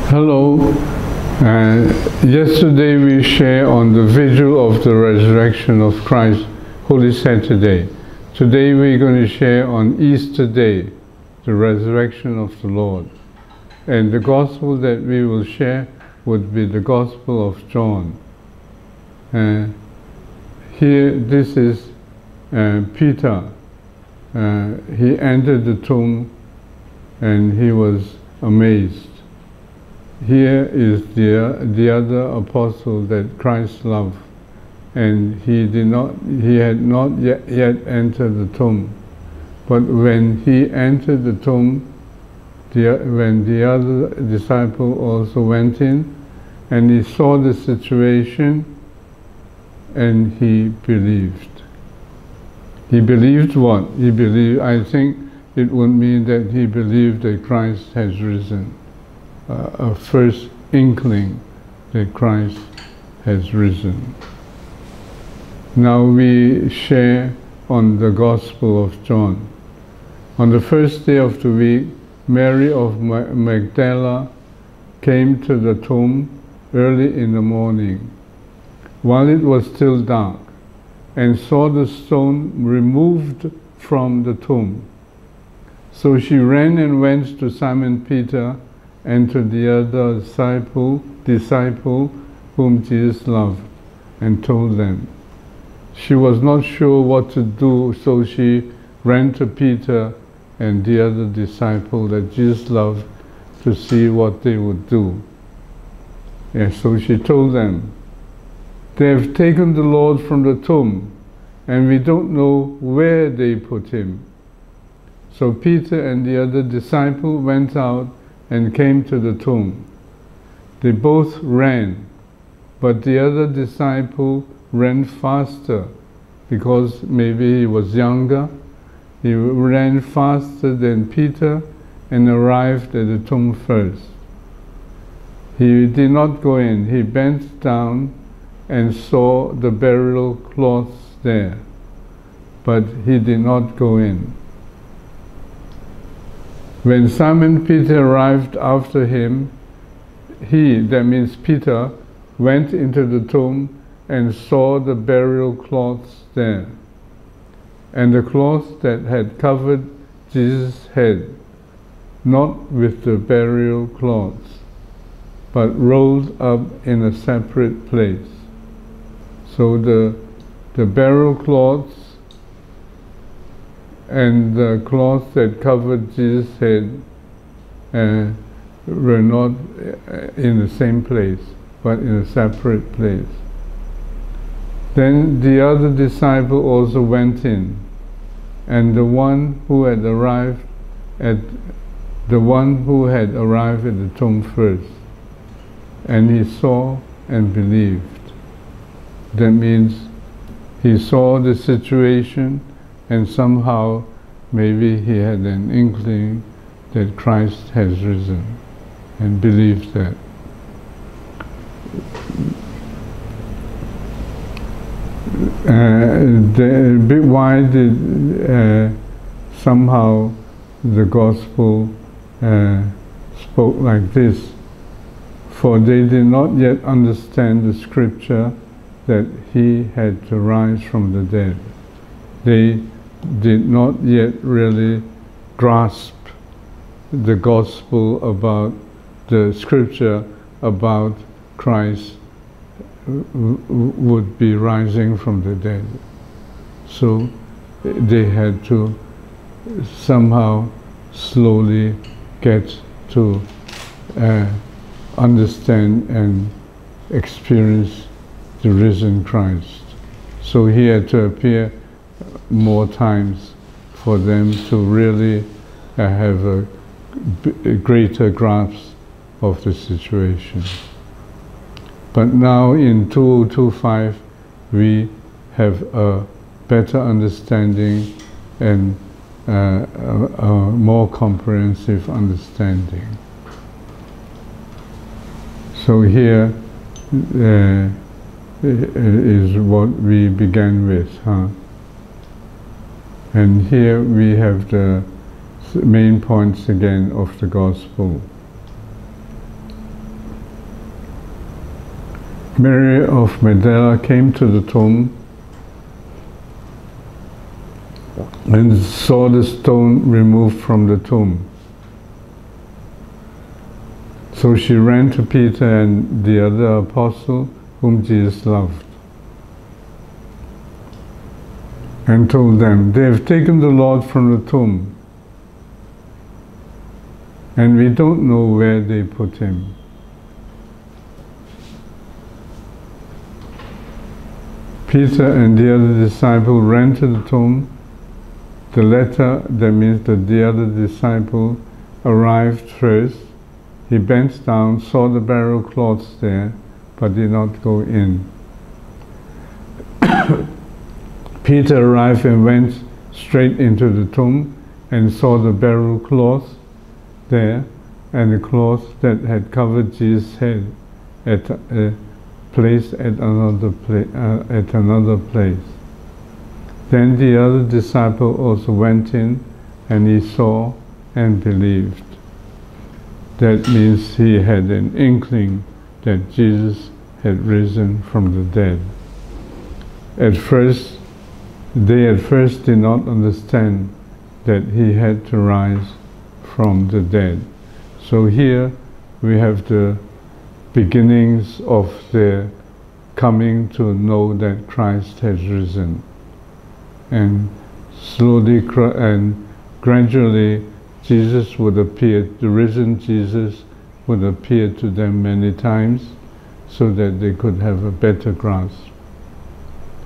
Hello. Yesterday we shared on the vigil of the resurrection of Christ, Holy Saturday. Today we're going to share on Easter Day, the resurrection of the Lord. And the gospel that we will share would be the Gospel of John. Here, this is Peter. He entered the tomb and he was amazed. Here is the other apostle that Christ loved, and he had not yet entered the tomb. But when he entered the tomb, when the other disciple also went in, and he saw the situation, and he believed. He believed what? He believed, I think it would mean that he believed that Christ has risen. A first inkling that Christ has risen. Now we share on the Gospel of John. On the first day of the week, Mary of Magdala came to the tomb early in the morning, while it was still dark, and saw the stone removed from the tomb. So she ran and went to Simon Peter and to the other disciple whom Jesus loved, and told them. She was not sure what to do, so she ran to Peter and the other disciple that Jesus loved to see what they would do. And so she told them, "They have taken the Lord from the tomb, and we don't know where they put him." So Peter and the other disciple went out and came to the tomb. They both ran, but the other disciple ran faster because maybe he was younger. He ran faster than Peter and arrived at the tomb first. He did not go in. He bent down and saw the burial cloths there, but he did not go in. When Simon Peter arrived after him, he, that means Peter, went into the tomb and saw the burial cloths there, and the cloth that had covered Jesus' head, not with the burial cloths, but rolled up in a separate place. So the burial cloths and the cloth that covered Jesus' head were not in the same place, but in a separate place. Then the other disciple also went in, and the one who had arrived at the tomb first, and he saw and believed. That means he saw the situation, and somehow maybe he had an inkling that Christ has risen, and believed that. Why did somehow the Gospel spoke like this? For they did not yet understand the scripture that he had to rise from the dead. They did not yet really grasp the gospel about the scripture about Christ would be rising from the dead. So they had to somehow slowly get to understand and experience the risen Christ. So he had to appear more times for them to really have a greater grasp of the situation. But now in 2025 we have a better understanding and a more comprehensive understanding. So here is what we began with, And here we have the main points again of the Gospel. Mary of Magdala came to the tomb and saw the stone removed from the tomb. So she ran to Peter and the other apostle whom Jesus loved and told them, "They have taken the Lord from the tomb, and we don't know where they put him." Peter and the other disciple ran to the tomb. The latter, that means that the other disciple, arrived first. He bent down, saw the burial cloths there, but did not go in. Peter arrived and went straight into the tomb and saw the burial cloths there, and the cloth that had covered Jesus' head placed at another place. Then the other disciple also went in, and he saw and believed. That means he had an inkling that Jesus had risen from the dead. They at first did not understand that he had to rise from the dead. So here we have the beginnings of their coming to know that Christ has risen. And slowly and gradually Jesus would appear, the risen Jesus would appear to them many times so that they could have a better grasp.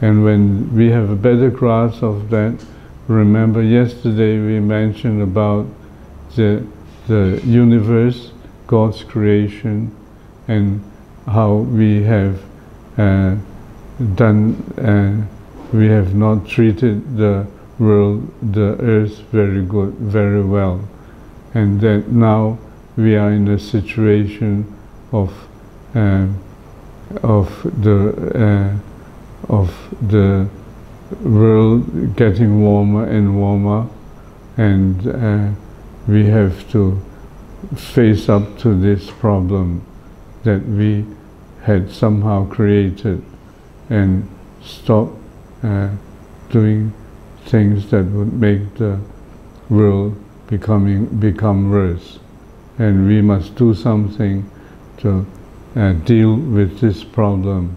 And when we have a better grasp of that, remember yesterday we mentioned about the universe, God's creation, and how we have we have not treated the world, the earth very well, and that now we are in a situation of the world getting warmer and warmer, and we have to face up to this problem that we had somehow created and stop doing things that would make the world become worse. And we must do something to deal with this problem,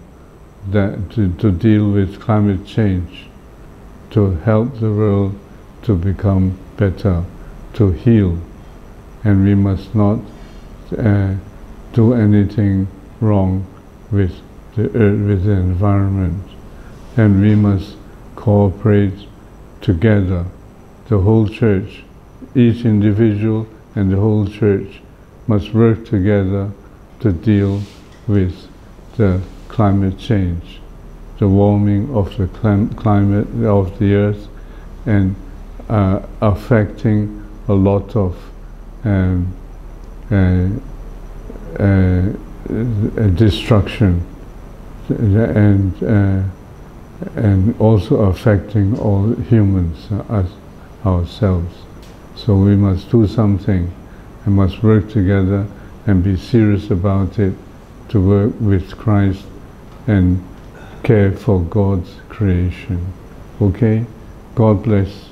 to deal with climate change, to help the world to become better, to heal. And we must not do anything wrong with the earth, with the environment. And we must cooperate together, the whole church, each individual and the whole church must work together to deal with the climate change, the warming of the climate of the earth, and affecting a lot of destruction, and also affecting all humans, us ourselves. So we must do something and must work together and be serious about it, to work with Christ and care for God's creation. Okay? God bless.